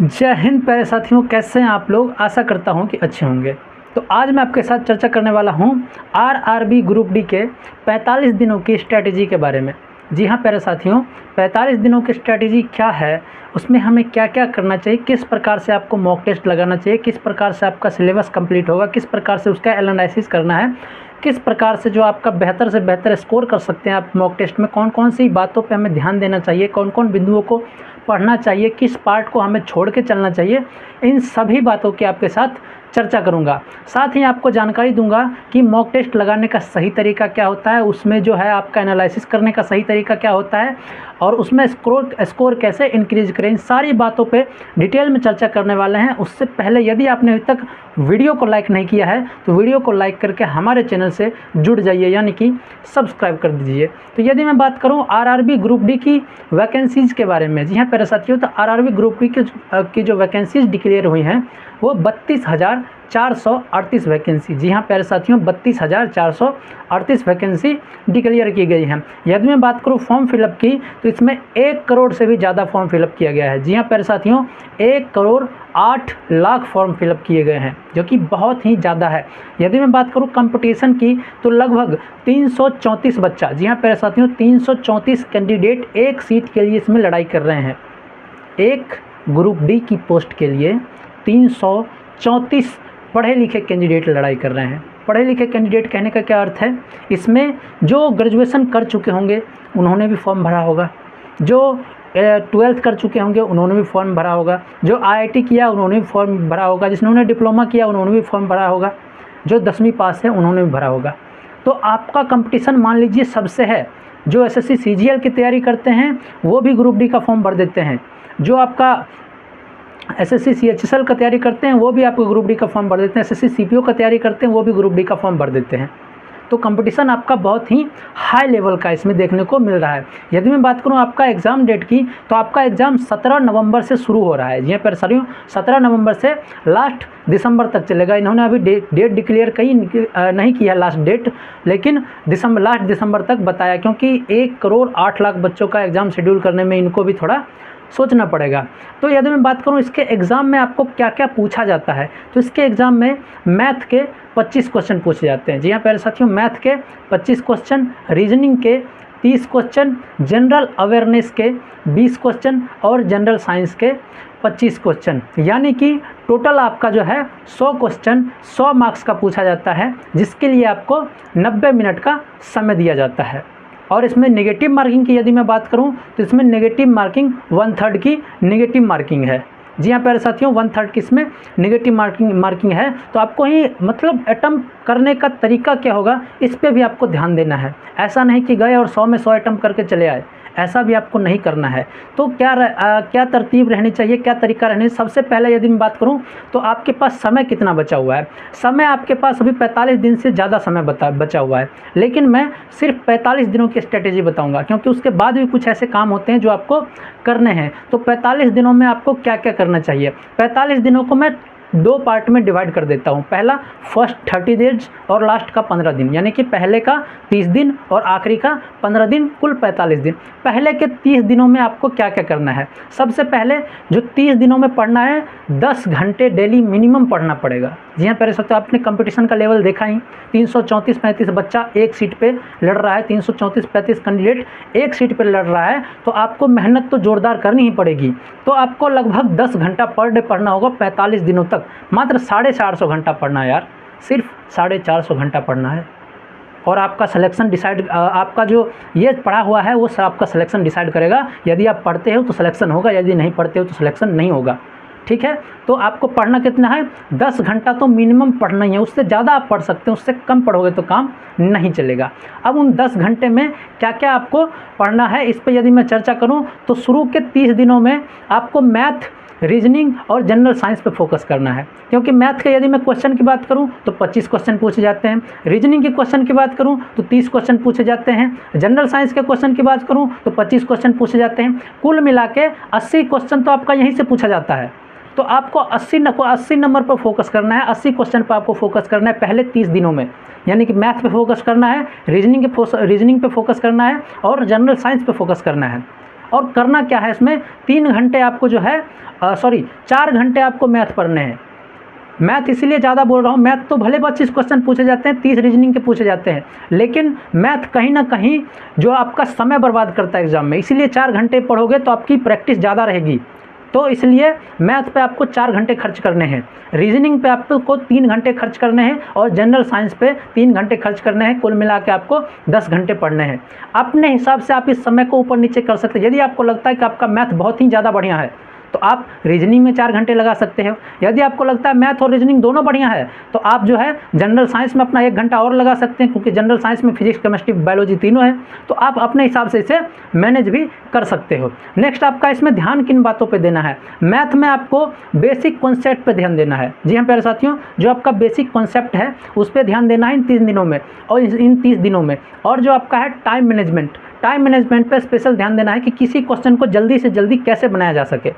जय हिंद प्यारे साथियों, कैसे हैं आप लोग। आशा करता हूं कि अच्छे होंगे। तो आज मैं आपके साथ चर्चा करने वाला हूं आरआरबी ग्रुप डी के 45 दिनों की स्ट्रैटेजी के बारे में। जी हां प्यारे साथियों, 45 दिनों की स्ट्रैटेजी क्या है, उसमें हमें क्या क्या करना चाहिए, किस प्रकार से आपको मॉक टेस्ट लगाना चाहिए, किस प्रकार से आपका सिलेबस कंप्लीट होगा, किस प्रकार से उसका एनालिसिस करना है, किस प्रकार से जो आपका बेहतर से बेहतर स्कोर कर सकते हैं आप मॉक टेस्ट में, कौन कौन सी बातों पे हमें ध्यान देना चाहिए, कौन कौन बिंदुओं को पढ़ना चाहिए, किस पार्ट को हमें छोड़ के चलना चाहिए, इन सभी बातों की आपके साथ चर्चा करूंगा। साथ ही आपको जानकारी दूंगा कि मॉक टेस्ट लगाने का सही तरीका क्या होता है, उसमें जो है आपका एनालिसिस करने का सही तरीका क्या होता है और उसमें स्कोर कैसे इंक्रीज करें। इन सारी बातों पे डिटेल में चर्चा करने वाले हैं। उससे पहले यदि आपने अभी तक वीडियो को लाइक नहीं किया है तो वीडियो को लाइक करके हमारे चैनल से जुड़ जाइए, यानी कि सब्सक्राइब कर दीजिए। तो यदि मैं बात करूं आरआरबी ग्रुप डी की वैकेंसीज़ के बारे में, जी हाँ प्यारे साथियों, तो आरआरबी ग्रुप डी की जो वैकेंसीज डिक्लेयर हुई हैं वो 32,438 वैकेंसी, जी हाँ प्यारे साथियों, 32,438 वैकेंसी डिक्लेयर की गई हैं। यदि मैं बात करूँ फॉर्म फिलअप की तो इसमें 1 करोड़ से भी ज़्यादा फॉर्म फिलअप किया गया है। जी हाँ प्यारे साथियों, 1 करोड़ 8 लाख फॉर्म फिलअप किए गए हैं, जो कि बहुत ही ज़्यादा है। यदि मैं बात करूँ कंपटीशन की तो लगभग 334 बच्चा, जी हाँ प्यारे साथियों, 334 कैंडिडेट एक सीट के लिए इसमें लड़ाई कर रहे हैं। एक ग्रुप डी की पोस्ट के लिए 334 पढ़े लिखे कैंडिडेट लड़ाई कर रहे हैं। पढ़े लिखे कैंडिडेट कहने का क्या अर्थ है, इसमें जो ग्रेजुएशन कर चुके होंगे उन्होंने भी फॉर्म भरा होगा, जो 12th कर चुके होंगे उन्होंने भी फॉर्म भरा होगा, जो IIT किया उन्होंने भी फॉर्म भरा होगा, जिन्होंने डिप्लोमा किया उन्होंने भी फॉर्म भरा होगा, जो 10वीं पास है उन्होंने भी भरा होगा। तो आपका कंपटीशन मान लीजिए सबसे है। जो SSC CGL की तैयारी करते हैं वो भी ग्रुप डी का फॉर्म भर देते हैं, जो आपका SSC CHSL का तैयारी करते हैं वो भी आपको ग्रुप डी का फॉर्म भर देते हैं, SSC CPO का तैयारी करते हैं वो भी ग्रुप डी का फॉर्म भर देते हैं। तो कंपटीशन आपका बहुत ही हाई लेवल का इसमें देखने को मिल रहा है। यदि मैं बात करूं आपका एग्ज़ाम डेट की तो आपका एग्ज़ाम 17 नवंबर से शुरू हो रहा है। जी हाँ प्यारे साथियों, 17 नवंबर से लास्ट दिसंबर तक चलेगा। इन्होंने अभी डेट डिक्लेयर कहीं नहीं किया लास्ट डेट, लेकिन लास्ट दिसंबर तक बताया, क्योंकि 1 करोड़ 8 लाख बच्चों का एग्ज़ाम शेड्यूल करने में इनको भी थोड़ा सोचना पड़ेगा। तो यदि मैं बात करूं इसके एग्ज़ाम में आपको क्या क्या पूछा जाता है, तो इसके एग्ज़ाम में मैथ के 25 क्वेश्चन पूछे जाते हैं। जी हाँ प्यारे साथियों, मैथ के 25 क्वेश्चन, रीजनिंग के 30 क्वेश्चन, जनरल अवेयरनेस के 20 क्वेश्चन और जनरल साइंस के 25 क्वेश्चन, यानी कि टोटल आपका जो है 100 क्वेश्चन 100 मार्क्स का पूछा जाता है, जिसके लिए आपको 90 मिनट का समय दिया जाता है। और इसमें नेगेटिव मार्किंग की यदि मैं बात करूं तो इसमें नेगेटिव मार्किंग 1/3 की नेगेटिव मार्किंग है। जी हाँ प्यारे साथियों, 1/3 की इसमें नेगेटिव मार्किंग है। तो आपको ही मतलब अटैम्प्ट करने का तरीका क्या होगा, इस पे भी आपको ध्यान देना है। ऐसा नहीं कि गए और 100 में 100 अटैम्प्ट करके चले आए, ऐसा भी आपको नहीं करना है। तो क्या तरतीब रहनी चाहिए, क्या तरीका रहनी चाहिए। सबसे पहले यदि मैं बात करूं तो आपके पास समय कितना बचा हुआ है। समय आपके पास अभी 45 दिन से ज़्यादा समय बचा हुआ है, लेकिन मैं सिर्फ 45 दिनों की स्ट्रेटेजी बताऊंगा, क्योंकि उसके बाद भी कुछ ऐसे काम होते हैं जो आपको करने हैं। तो 45 दिनों में आपको क्या क्या करना चाहिए। 45 दिनों को मैं 2 पार्ट में डिवाइड कर देता हूँ। पहला फर्स्ट 30 डेज और लास्ट का 15 दिन, यानी कि पहले का 30 दिन और आखिरी का 15 दिन, कुल 45 दिन। पहले के 30 दिनों में आपको क्या क्या करना है। सबसे पहले जो 30 दिनों में पढ़ना है, 10 घंटे डेली मिनिमम पढ़ना पड़ेगा। जी हाँ प्यारे साथियों, आपने कंपटीशन का लेवल देखा ही, 334-35 बच्चा एक सीट पे लड़ रहा है, 334-35 कैंडिडेट एक सीट पे लड़ रहा है, तो आपको मेहनत तो जोरदार करनी ही पड़ेगी। तो आपको लगभग 10 घंटा पर डे पढ़ना होगा 45 दिनों तक। मात्र 450 घंटा पढ़ना है यार, सिर्फ 450 घंटा पढ़ना है। और आपका सिलेक्शन डिसाइड, आपका जो ये पढ़ा हुआ है वो आपका सिलेक्शन डिसाइड करेगा। यदि आप पढ़ते हो तो सिलेक्शन होगा, यदि नहीं पढ़ते हो तो सिलेक्शन नहीं होगा। ठीक है, तो आपको पढ़ना कितना है, 10 घंटा तो मिनिमम पढ़ना ही है। उससे ज़्यादा आप पढ़ सकते हैं, उससे कम पढ़ोगे तो काम नहीं चलेगा। अब उन 10 घंटे में क्या क्या आपको पढ़ना है, इस पर यदि मैं चर्चा करूं तो शुरू के 30 दिनों में आपको मैथ, रीजनिंग और जनरल साइंस पे फोकस करना है। क्योंकि मैथ के यदि मैं क्वेश्चन की बात करूं तो 25 क्वेश्चन पूछे जाते हैं, रीजनिंग के क्वेश्चन की बात करूं तो 30 क्वेश्चन पूछे जाते हैं, जनरल साइंस के क्वेश्चन की बात करूं तो 25 क्वेश्चन पूछे जाते हैं। कुल मिला के 80 क्वेश्चन तो आपका यहीं से पूछा जाता है। तो आपको 80 नंबर पर फोकस करना है, 80 क्वेश्चन पर आपको फोकस करना है पहले 30 दिनों में। यानी कि मैथ पे फोकस करना है, रीजनिंग पे फोकस करना है और जनरल साइंस पे फोकस करना है। और करना क्या है इसमें, 3 घंटे आपको जो है 4 घंटे आपको मैथ पढ़ने हैं। मैथ इसलिए ज़्यादा बोल रहा हूँ, मैथ तो भले 25 क्वेश्चन पूछे जाते हैं, 30 रीजनिंग के पूछे जाते हैं, लेकिन मैथ कहीं ना कहीं जो आपका समय बर्बाद करता है एग्जाम में, इसीलिए 4 घंटे पढ़ोगे तो आपकी प्रैक्टिस ज़्यादा रहेगी। तो इसलिए मैथ पे आपको 4 घंटे खर्च करने हैं, रीजनिंग पे आपको 3 घंटे खर्च करने हैं और जनरल साइंस पे 3 घंटे खर्च करने हैं। कुल मिला के आपको 10 घंटे पढ़ने हैं। अपने हिसाब से आप इस समय को ऊपर नीचे कर सकते हैं। यदि आपको लगता है कि आपका मैथ बहुत ही ज़्यादा बढ़िया है तो आप रीजनिंग में 4 घंटे लगा सकते हो। यदि आपको लगता है मैथ और रीजनिंग दोनों बढ़िया है तो आप जो है जनरल साइंस में अपना 1 घंटा और लगा सकते हैं, क्योंकि जनरल साइंस में फिजिक्स, केमिस्ट्री, बायोलॉजी तीनों है, तो आप अपने हिसाब से इसे मैनेज भी कर सकते हो। नेक्स्ट आपका इसमें ध्यान किन बातों पर देना है, मैथ में आपको बेसिक कॉन्सेप्ट पर ध्यान देना है। जी हाँ प्यारे साथियों, जो आपका बेसिक कॉन्सेप्ट है उस पर ध्यान देना है इन 3 दिनों में और इन 30 दिनों में। और जो आपका है टाइम मैनेजमेंट पर स्पेशल ध्यान देना है कि किसी क्वेश्चन को जल्दी से जल्दी कैसे बनाया जा सके।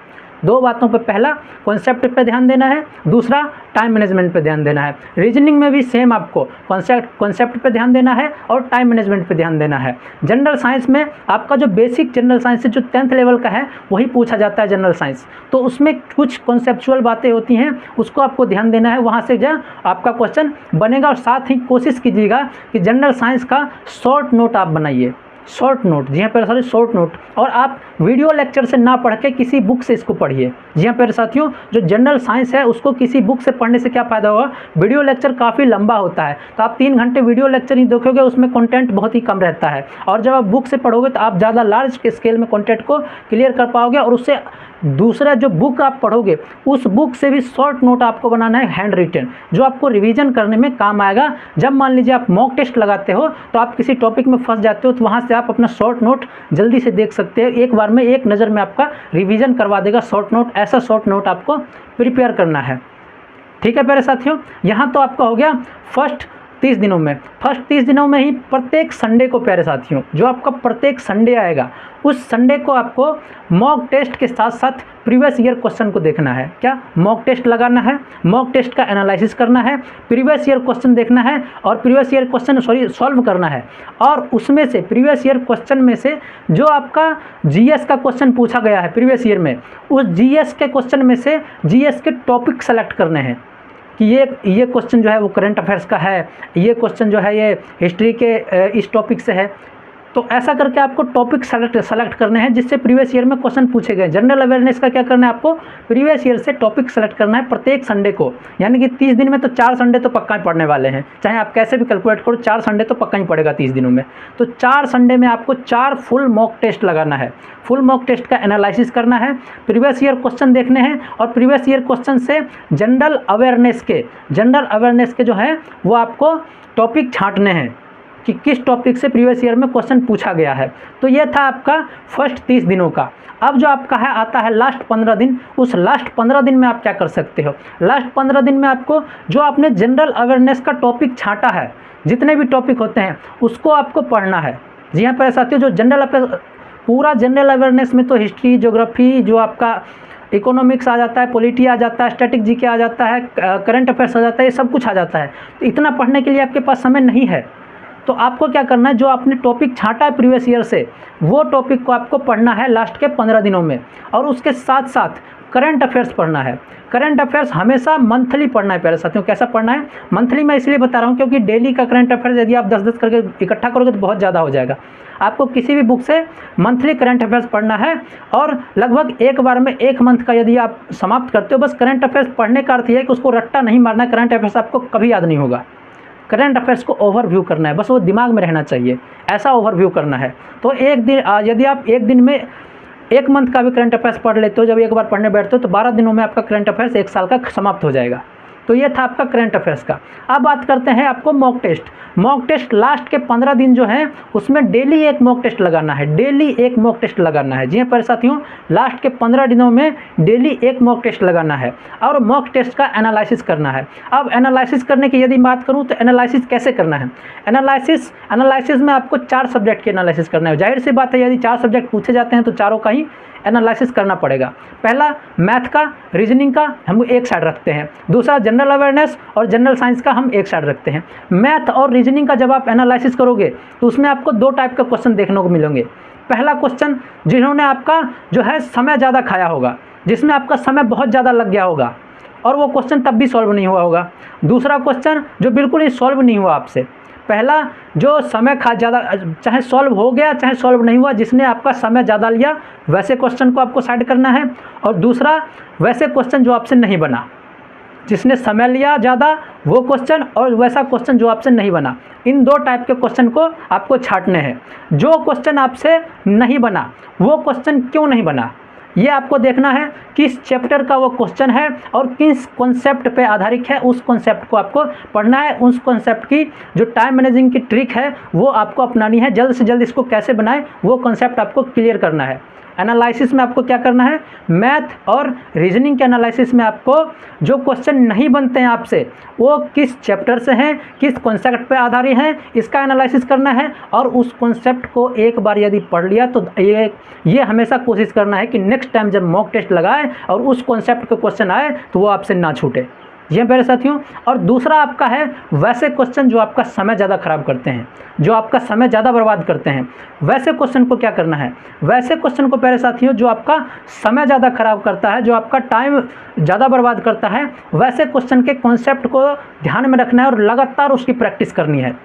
2 बातों पे, पहला कॉन्सेप्ट पे ध्यान देना है, दूसरा टाइम मैनेजमेंट पे ध्यान देना है। रीजनिंग में भी सेम आपको कॉन्सेप्ट पे ध्यान देना है और टाइम मैनेजमेंट पे ध्यान देना है। जनरल साइंस में आपका जो बेसिक जनरल साइंस है जो 10th लेवल का है वही पूछा जाता है जनरल साइंस, तो उसमें कुछ कॉन्सेप्चुअल बातें होती हैं, उसको आपको ध्यान देना है, वहाँ से जो आपका क्वेश्चन बनेगा। और साथ ही कोशिश कीजिएगा कि जनरल साइंस का शॉर्ट नोट आप बनाइए, शॉर्ट नोट। जी हाँ प्यारे साथियों, शॉर्ट नोट। और आप वीडियो लेक्चर से ना पढ़ के किसी बुक से इसको पढ़िए। जी हाँ प्यारे साथियों, जो जनरल साइंस है उसको किसी बुक से पढ़ने से क्या फ़ायदा होगा, वीडियो लेक्चर काफ़ी लंबा होता है, तो आप 3 घंटे वीडियो लेक्चर ही देखोगे, उसमें कंटेंट बहुत ही कम रहता है। और जब आप बुक से पढ़ोगे तो आप ज़्यादा लार्ज के स्केल में कंटेंट को क्लियर कर पाओगे। और उससे दूसरा जो बुक आप पढ़ोगे उस बुक से भी शॉर्ट नोट आपको बनाना है हैंड रिटन, जो आपको रिवीजन करने में काम आएगा। जब मान लीजिए आप मॉक टेस्ट लगाते हो तो आप किसी टॉपिक में फंस जाते हो, तो वहाँ से आप अपना शॉर्ट नोट जल्दी से देख सकते हो। एक बार में एक नज़र में आपका रिवीजन करवा देगा शॉर्ट नोट। ऐसा शॉर्ट नोट आपको प्रिपेयर करना है। ठीक है प्यारे साथियों, यहाँ तो आपका हो गया फर्स्ट 30 दिनों में। फर्स्ट 30 दिनों में ही प्रत्येक संडे को प्यारे साथियों, जो आपका प्रत्येक संडे आएगा उस संडे को आपको मॉक टेस्ट के साथ साथ प्रीवियस ईयर क्वेश्चन को देखना है। क्या मॉक टेस्ट लगाना है, मॉक टेस्ट का एनालिसिस करना है, प्रीवियस ईयर क्वेश्चन देखना है और प्रीवियस ईयर क्वेश्चन सॉल्व करना है। और उसमें से प्रीवियस ईयर क्वेश्चन में से जो आपका जीएस का क्वेश्चन पूछा गया है प्रीवियस ईयर में, उस जीएस के क्वेश्चन में से जीएस के टॉपिक सेलेक्ट करने हैं कि ये क्वेश्चन जो है वो करंट अफेयर्स का है, ये क्वेश्चन जो है ये हिस्ट्री के इस टॉपिक से है। तो ऐसा करके आपको टॉपिक सेलेक्ट करने हैं जिससे प्रीवियस ईयर में क्वेश्चन पूछे गए। जनरल अवेयरनेस का क्या करना है, आपको प्रीवियस ईयर से टॉपिक सेलेक्ट करना है प्रत्येक संडे को। यानी कि 30 दिन में तो 4 संडे तो पक्का ही पढ़ने वाले हैं, चाहे आप कैसे भी कैलकुलेट करो, 4 संडे तो पक्का ही पड़ेगा 30 दिनों में। तो 4 संडे में आपको 4 फुल मॉक टेस्ट लगाना है। फुल मॉक टेस्ट का एनालिसिस करना है, प्रीवियस ईयर क्वेश्चन देखने हैं और प्रीवियस ईयर क्वेश्चन से जनरल अवेयरनेस के जो है वो आपको टॉपिक छांटने हैं कि किस टॉपिक से प्रीवियस ईयर में क्वेश्चन पूछा गया है। तो ये था आपका फर्स्ट 30 दिनों का। अब जो आपका है आता है लास्ट 15 दिन। उस लास्ट 15 दिन में आप क्या कर सकते हो, लास्ट 15 दिन में आपको जो आपने जनरल अवेयरनेस का टॉपिक छांटा है, जितने भी टॉपिक होते हैं उसको आपको पढ़ना है। जी हाँ प्यारे साथियों, जो पूरा जनरल अवेयरनेस में तो हिस्ट्री, ज्योग्राफी, जो आपका इकोनॉमिक्स आ जाता है, पॉलिटी आ जाता है, स्टैटिक जीके आ जाता है, करंट अफेयर्स आ जाता है, ये सब कुछ आ जाता है। तो इतना पढ़ने के लिए आपके पास समय नहीं है। तो आपको क्या करना है, जो आपने टॉपिक छांटा है प्रीवियस ईयर से, वो टॉपिक को आपको पढ़ना है लास्ट के 15 दिनों में। और उसके साथ साथ करंट अफेयर्स पढ़ना है। करंट अफेयर्स हमेशा मंथली पढ़ना है प्यारे साथियों। कैसा पढ़ना है, मंथली मैं इसलिए बता रहा हूँ क्योंकि डेली का करंट अफेयर्स यदि आप 10-10 करके इकट्ठा करोगे तो बहुत ज़्यादा हो जाएगा। आपको किसी भी बुक से मंथली करंट अफेयर्स पढ़ना है और लगभग एक बार में 1 मंथ का यदि आप समाप्त करते हो। बस करंट अफेयर्स पढ़ने का अर्थ यह है कि उसको रट्टा नहीं मारना है। करंट अफेयर्स आपको कभी याद नहीं होगा। करंट अफेयर्स को ओवरव्यू करना है, बस वो दिमाग में रहना चाहिए, ऐसा ओवरव्यू करना है। तो एक दिन यदि आप एक दिन में 1 मंथ का भी करंट अफेयर्स पढ़ लेते हो, जब एक बार पढ़ने बैठते हो तो 12 दिनों में आपका करंट अफेयर्स 1 साल का समाप्त हो जाएगा। तो ये था आपका करंट अफेयर्स का। अब बात करते हैं आपको mock test. Mock test last के 15 दिन जो है उसमें डेली एक मॉक टेस्ट लगाना है, डेली एक मॉक टेस्ट लगाना है। जी हाँ प्यारे साथियों, लास्ट के 15 दिनों में डेली एक मॉक टेस्ट लगाना है और मॉक टेस्ट का एनालिसिस करना है। अब एनालिसिस करने की यदि बात करूँ तो एनालिसिस कैसे करना है, एनालिसिस में आपको 4 सब्जेक्ट की एनालिसिस करना है। जाहिर सी बात है, यदि 4 सब्जेक्ट पूछे जाते हैं तो चारों का ही एनालिसिस करना पड़ेगा। पहला मैथ का, रीजनिंग का हम एक साइड रखते हैं, दूसरा जनरल अवेयरनेस और जनरल साइंस का हम एक साइड रखते हैं। मैथ और रीजनिंग का जब आप एनालिसिस करोगे तो उसमें आपको 2 टाइप के क्वेश्चन देखने को मिलेंगे। पहला क्वेश्चन जिन्होंने आपका जो है समय ज़्यादा खाया होगा, जिसमें आपका समय बहुत ज़्यादा लग गया होगा और वो क्वेश्चन तब भी सॉल्व नहीं हुआ होगा। दूसरा क्वेश्चन जो बिल्कुल ही सॉल्व नहीं हुआ आपसे। पहला जो समय ज़्यादा, चाहे सॉल्व हो गया चाहे सॉल्व नहीं हुआ, जिसने आपका समय ज़्यादा लिया वैसे क्वेश्चन को आपको साइड करना है। और दूसरा वैसे क्वेश्चन जो आपसे नहीं बना, जिसने समय लिया ज़्यादा वो क्वेश्चन और वैसा क्वेश्चन जो आपसे नहीं बना, इन दो टाइप के क्वेश्चन को आपको छांटने हैं। जो क्वेश्चन आपसे नहीं बना वो क्वेश्चन क्यों नहीं बना, ये आपको देखना है। किस चैप्टर का वो क्वेश्चन है और किस कॉन्सेप्ट पे आधारित है, उस कॉन्सेप्ट को आपको पढ़ना है। उस कॉन्सेप्ट की जो टाइम मैनेजिंग की ट्रिक है वो आपको अपनानी है। जल्द से जल्द इसको कैसे बनाएं वो कॉन्सेप्ट आपको क्लियर करना है। एनालिसिस में आपको क्या करना है, मैथ और रीजनिंग के एनालिसिस में आपको जो क्वेश्चन नहीं बनते हैं आपसे वो किस चैप्टर से हैं, किस कॉन्सेप्ट पे आधारित हैं, इसका एनालिसिस करना है। और उस कॉन्सेप्ट को एक बार यदि पढ़ लिया तो ये हमेशा कोशिश करना है कि नेक्स्ट टाइम जब मॉक टेस्ट लगाए और उस कॉन्सेप्ट के क्वेश्चन आए तो वो आपसे ना छूटे। ये मेरे साथियों। और दूसरा आपका है वैसे क्वेश्चन जो आपका समय ज़्यादा ख़राब करते हैं, जो आपका समय ज़्यादा बर्बाद करते हैं। वैसे क्वेश्चन को क्या करना है, वैसे क्वेश्चन को प्यारे साथियों जो आपका समय ज़्यादा ख़राब करता है, जो आपका टाइम ज़्यादा बर्बाद करता है, वैसे क्वेश्चन के कॉन्सेप्ट को ध्यान में रखना है और लगातार उसकी प्रैक्टिस करनी है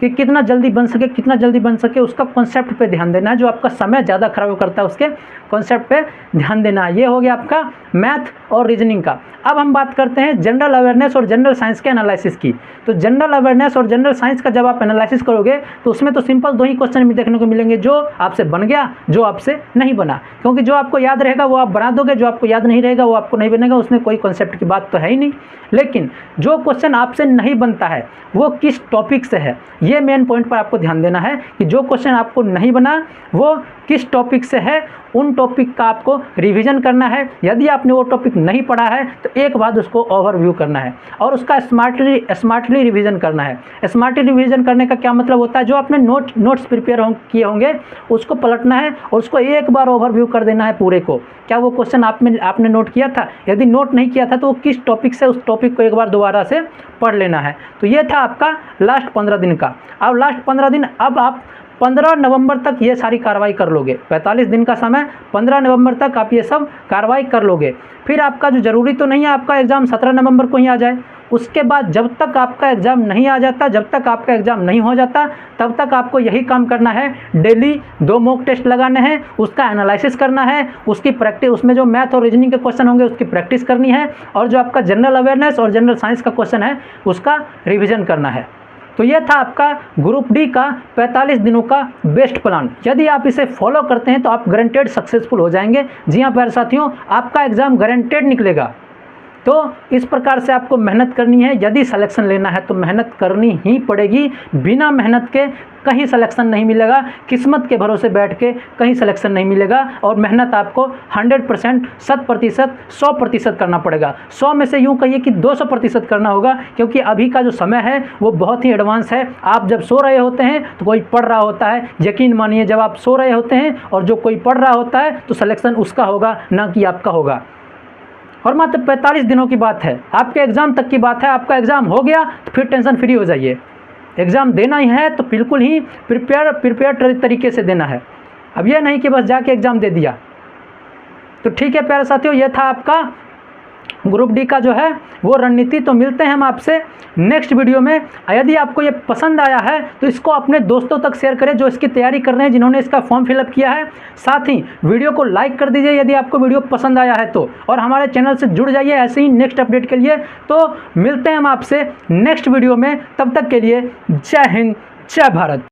कि कितना जल्दी बन सके, कितना जल्दी बन सके। उसका कॉन्सेप्ट पे ध्यान देना है, जो आपका समय ज़्यादा खराब करता है उसके कॉन्सेप्ट पे ध्यान देना है। ये हो गया आपका मैथ और रीजनिंग का। अब हम बात करते हैं जनरल अवेयरनेस और जनरल साइंस के एनालिसिस की। तो जनरल अवेयरनेस और जनरल साइंस का जब आप एनालिसिस करोगे तो उसमें तो सिंपल दो ही क्वेश्चन भी देखने को मिलेंगे, जो आपसे बन गया, जो आपसे नहीं बना। क्योंकि जो आपको याद रहेगा वो आप बना दोगे, जो आपको याद नहीं रहेगा वो आपको नहीं बनेगा, उसमें कोई कॉन्सेप्ट की बात तो है ही नहीं। लेकिन जो क्वेश्चन आपसे नहीं बनता है वो किस टॉपिक से है, ये मेन पॉइंट पर आपको ध्यान देना है कि जो क्वेश्चन आपको नहीं बना वो किस टॉपिक से है। उन टॉपिक का आपको रिवीजन करना है। यदि आपने वो टॉपिक नहीं पढ़ा है तो एक बार उसको ओवरव्यू करना है और उसका स्मार्टली रिवीजन करना है। स्मार्टली रिवीजन करने का क्या मतलब होता है, जो आपने नोट्स प्रिपेयर किए होंगे उसको पलटना है और उसको एक बार ओवरव्यू कर देना है पूरे को। क्या वो क्वेश्चन आपने नोट किया था, यदि नोट नहीं किया था तो वो किस टॉपिक से, उस टॉपिक को एक बार दोबारा से पढ़ लेना है। तो ये था आपका लास्ट 15 दिन का। अब लास्ट 15 दिन, अब आप 15 नवंबर तक ये सारी कार्रवाई कर लोगे। 45 दिन का समय, 15 नवंबर तक आप ये सब कार्रवाई कर लोगे। फिर आपका जो ज़रूरी तो नहीं है आपका एग्ज़ाम 17 नवंबर को ही आ जाए। उसके बाद जब तक आपका एग्ज़ाम नहीं आ जाता, जब तक आपका एग्ज़ाम नहीं हो जाता, तब तक आपको यही काम करना है। डेली 2 मॉक टेस्ट लगाने हैं, उसका एनालिसिस करना है, उसकी प्रैक्टिस, उसमें जो मैथ और रीजनिंग के क्वेश्चन होंगे उसकी प्रैक्टिस करनी है, और जो आपका जनरल अवेयरनेस और जनरल साइंस का क्वेश्चन है उसका रिविज़न करना है। तो ये था आपका ग्रुप डी का 45 दिनों का बेस्ट प्लान। यदि आप इसे फॉलो करते हैं तो आप गारंटेड सक्सेसफुल हो जाएंगे। जी हाँ प्यारे साथियों, आपका एग्ज़ाम गारंटेड निकलेगा। तो इस प्रकार से आपको मेहनत करनी है। यदि सिलेक्शन लेना है तो मेहनत करनी ही पड़ेगी। बिना मेहनत के कहीं सिलेक्शन नहीं मिलेगा। किस्मत के भरोसे बैठ के कहीं सिलेक्शन नहीं मिलेगा। और मेहनत आपको 100%, 100%, 100% करना पड़ेगा। 100 में से यूँ कहिए कि 200% करना होगा, क्योंकि अभी का जो समय है वो बहुत ही एडवांस है। आप जब सो रहे होते हैं तो कोई पढ़ रहा होता है। यकीन मानिए, जब आप सो रहे होते हैं और जो कोई पढ़ रहा होता है तो सिलेक्शन उसका होगा, ना कि आपका होगा। और मात्र 45 दिनों की बात है, आपके एग्ज़ाम तक की बात है। आपका एग्ज़ाम हो गया तो फिर टेंशन फ्री हो जाइए। एग्ज़ाम देना ही है तो बिल्कुल ही प्रिपेयर तरीके से देना है। अब ये नहीं कि बस जाके एग्ज़ाम दे दिया। तो ठीक है प्यारे साथियों, ये था आपका ग्रुप डी का जो है वो रणनीति। तो मिलते हैं हम आपसे नेक्स्ट वीडियो में। यदि आपको ये पसंद आया है तो इसको अपने दोस्तों तक शेयर करें जो इसकी तैयारी कर रहे हैं, जिन्होंने इसका फॉर्म फिलअप किया है। साथ ही वीडियो को लाइक कर दीजिए यदि आपको वीडियो पसंद आया है तो, और हमारे चैनल से जुड़ जाइए ऐसे ही नेक्स्ट अपडेट के लिए। तो मिलते हैं हम आपसे नेक्स्ट वीडियो में। तब तक के लिए जय हिंद, जय भारत।